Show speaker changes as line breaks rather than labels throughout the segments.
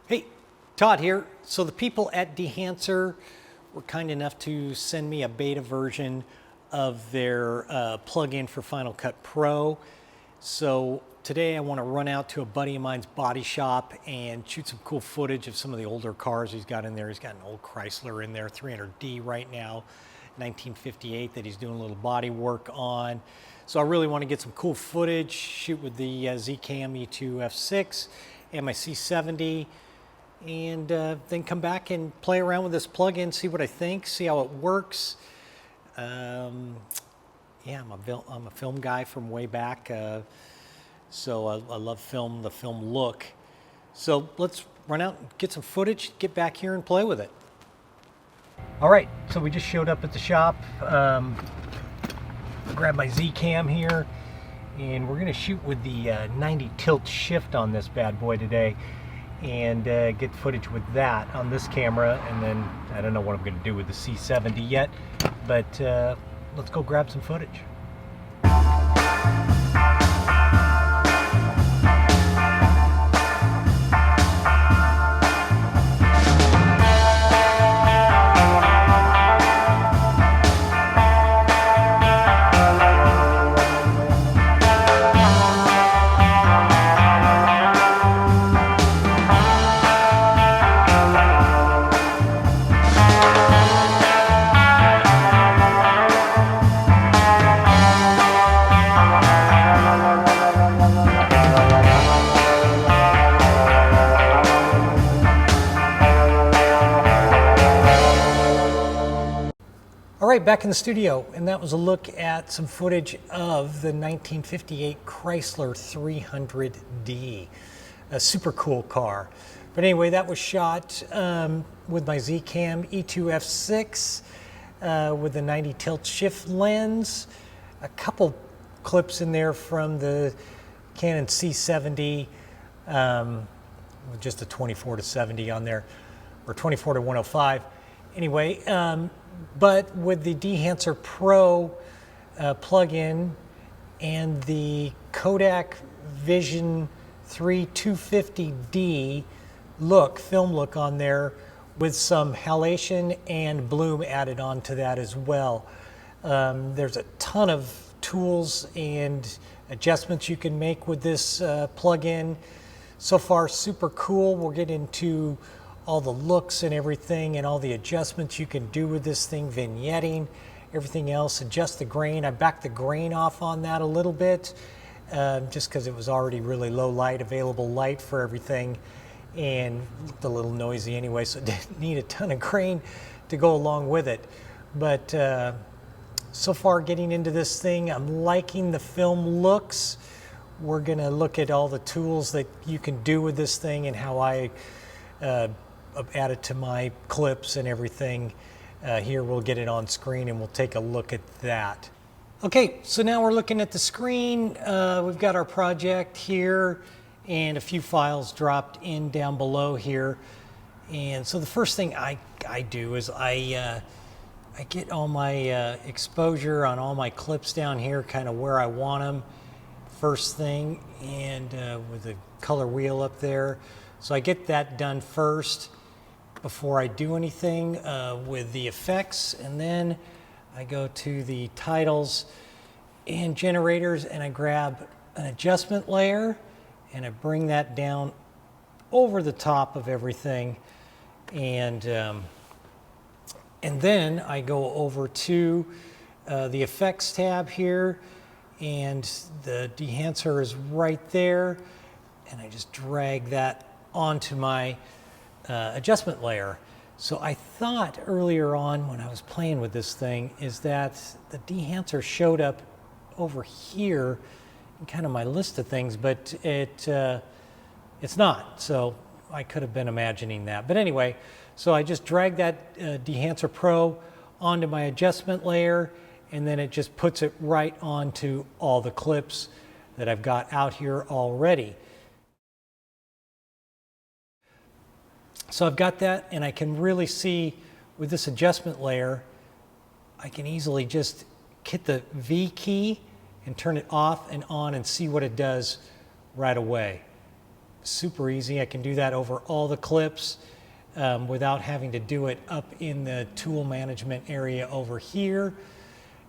Hey, Todd here. So the people at Dehancer were kind enough to send me a beta version of their plugin for Final Cut Pro. So today I want to run out to a buddy of mine's body shop and shoot some cool footage of some of the older cars he's got in there. He's got an old Chrysler in there, 300D right now, 1958, that he's doing a little body work on. So I really want to get some cool footage, shoot with the ZCam E2 F6 and my C70, and then come back and play around with this plugin, see what I think, see how it works. Yeah, I'm a film guy from way back, so I love film, the film look. So let's run out and get some footage, get back here and play with it. All right, so we just showed up at the shop. Grab my ZCam here, and we're gonna shoot with the 90 tilt shift on this bad boy today, and get footage with that on this camera. And then I don't know what I'm going to do with the C70 yet, but let's go grab some footage. All right, back in the studio, and that was a look at some footage of the 1958 Chrysler 300D, a super cool car. But anyway, that was shot with my ZCam E2 F6 with the 90 tilt shift lens. A couple clips in there from the Canon C70, with just a 24-70 on there, or 24-105. Anyway, but with the Dehancer Pro plugin and the Kodak Vision3 250D film look on there, with some halation and bloom added on to that as well. There's a ton of tools and adjustments you can make with this plugin. So far, super cool. We'll get into all the looks and everything and all the adjustments you can do with this thing, vignetting, everything else, adjust the grain. I backed the grain off on that a little bit, just because it was already really low light, available light for everything, and looked a little noisy anyway, so it didn't need a ton of grain to go along with it. But so far getting into this thing, I'm liking the film looks. We're gonna look at all the tools that you can do with this thing and how I add it to my clips and everything. Here we'll get it on screen and we'll take a look at that. Okay, so now we're looking at the screen. We've got our project here and a few files dropped in down below here. And so the first thing I do is I get all my exposure on all my clips down here, kind of where I want them first thing, and with the color wheel up there. So I get that done first before I do anything with the effects, and then I go to the titles and generators, and I grab an adjustment layer and I bring that down over the top of everything, and then I go over to the effects tab here, and the Dehancer is right there, and I just drag that onto my adjustment layer. So I thought earlier on when I was playing with this thing is that the Dehancer showed up over here in kind of my list of things, but it's not. So I could have been imagining that. But anyway, so I just drag that Dehancer Pro onto my adjustment layer, and then it just puts it right onto all the clips that I've got out here already. So I've got that, and I can really see with this adjustment layer, I can easily just hit the V key and turn it off and on and see what it does right away. super easy. I can do that over all the clips without having to do it up in the tool management area over here.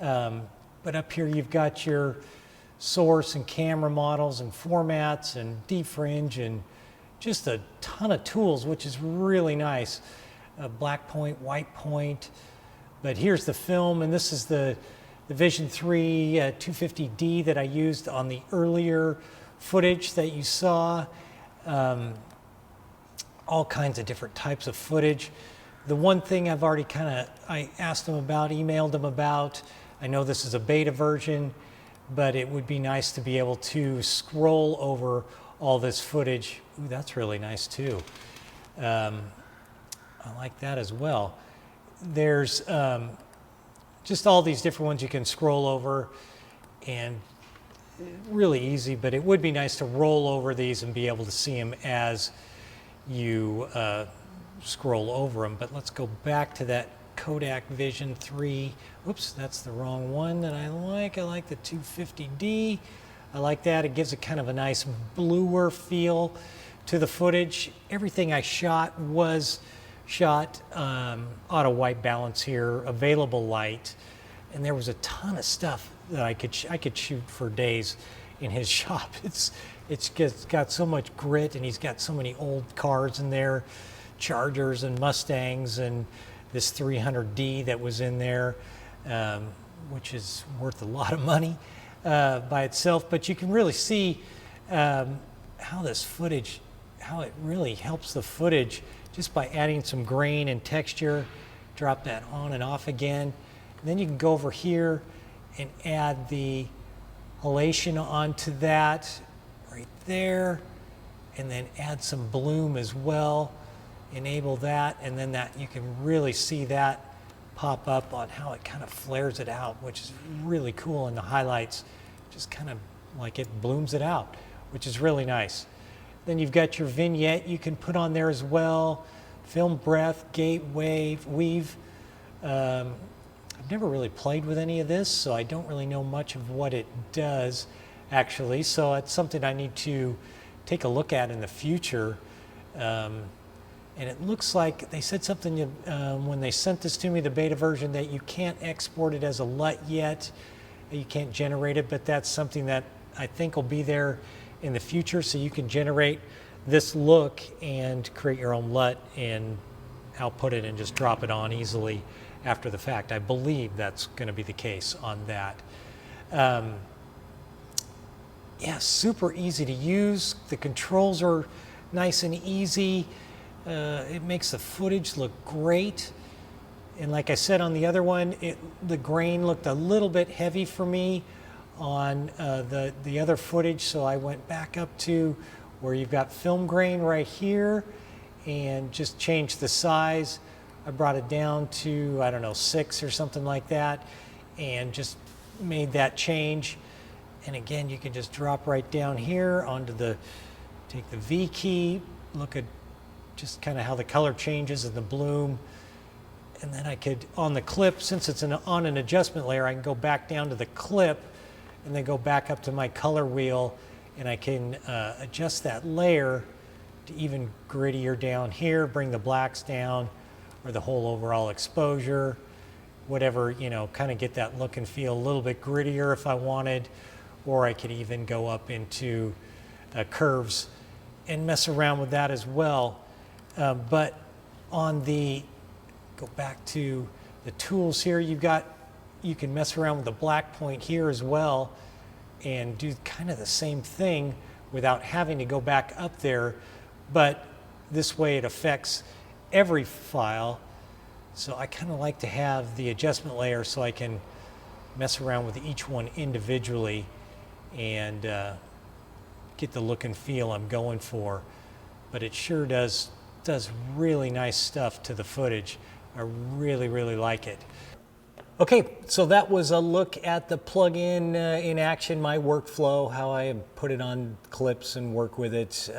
But up here you've got your source and camera models and formats and defringe and just a ton of tools, which is really nice. Black point, white point. But here's the film, and this is the Vision3 250D that I used on the earlier footage that you saw. All kinds of different types of footage. The one thing I've already I asked them about, emailed them about, I know this is a beta version, but it would be nice to be able to scroll over all this footage. Ooh, that's really nice too. I like that as well. There's just all these different ones you can scroll over, and really easy, but it would be nice to roll over these and be able to see them as you scroll over them. But let's go back to that Kodak Vision3. Oops, that's the wrong one that I like. I like the 250D. I like that. It gives it kind of a nice bluer feel to the footage. Everything I shot was shot auto white balance here, available light, and there was a ton of stuff that I could shoot for days in his shop. It's got so much grit, and he's got so many old cars in there, Chargers and Mustangs, and this 300D that was in there, which is worth a lot of money by itself. But you can really see how this footage, how it really helps the footage just by adding some grain and texture. Drop that on and off again. And then you can go over here and add the halation onto that right there, and then add some bloom as well. Enable that, and then that you can really see that pop up on how it kind of flares it out, which is really cool in the highlights. Just kind of like it blooms it out, which is really nice. Then you've got your vignette you can put on there as well. Film breath, gate, wave, weave. I've never really played with any of this, so I don't really know much of what it does actually. So it's something I need to take a look at in the future. And it looks like they said something when they sent this to me, the beta version, that you can't export it as a LUT yet. You can't generate it, but that's something that I think will be there in the future, so you can generate this look and create your own LUT and output it and just drop it on easily after the fact. I believe that's going to be the case on that. Yeah, super easy to use. The controls are nice and easy. It makes the footage look great. And like I said on the other one, the grain looked a little bit heavy for me on the other footage, so I went back up to where you've got film grain right here and just changed the size. I brought it down to, I don't know, 6 or something like that, and just made that change. And again, you can just drop right down here onto take the V key, look at just kind of how the color changes and the bloom. And then I could, on the clip, since it's on an adjustment layer, I can go back down to the clip and then go back up to my color wheel, and I can adjust that layer to even grittier down here, bring the blacks down, or the whole overall exposure, whatever, you know, kind of get that look and feel a little bit grittier if I wanted, or I could even go up into curves and mess around with that as well. But on go back to the tools here, you can mess around with the black point here as well and do kind of the same thing without having to go back up there, but this way it affects every file. So I kind of like to have the adjustment layer so I can mess around with each one individually and get the look and feel I'm going for. But it sure does really nice stuff to the footage. I really, really like it. Okay, so that was a look at the plugin in action, my workflow, how I put it on clips and work with it.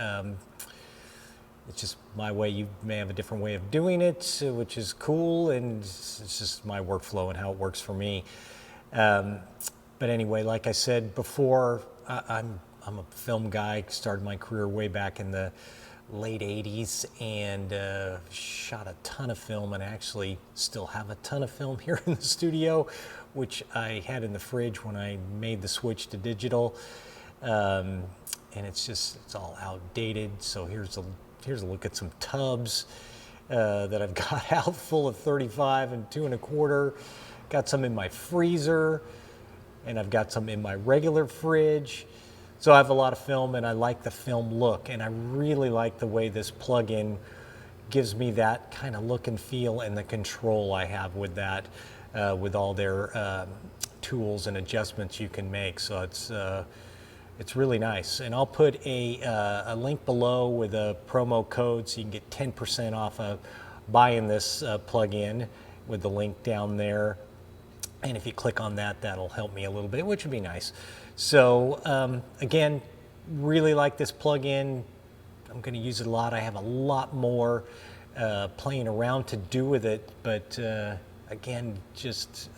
It's just my way. You may have a different way of doing it, which is cool, and it's just my workflow and how it works for me. But anyway, like I said before, I'm I'm a film guy, started my career way back in the late 80s and shot a ton of film, and actually still have a ton of film here in the studio, which I had in the fridge when I made the switch to digital. And it's all outdated. So here's a look at some tubs that I've got out full of 35 and 2 1/4. Got some in my freezer, and I've got some in my regular fridge. So I have a lot of film, and I like the film look, and I really like the way this plugin gives me that kind of look and feel, and the control I have with that, with all their tools and adjustments you can make. So it's really nice. And I'll put a link below with a promo code so you can get 10% off of buying this plugin with the link down there. And if you click on that, that'll help me a little bit, which would be nice. So again, really like this plugin. I'm going to use it a lot. I have a lot more playing around to do with it, but again, just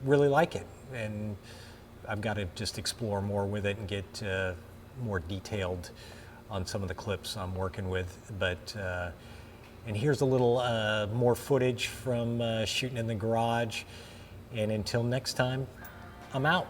really like it. And I've got to just explore more with it and get more detailed on some of the clips I'm working with. But and here's a little more footage from shooting in the garage. And until next time, I'm out.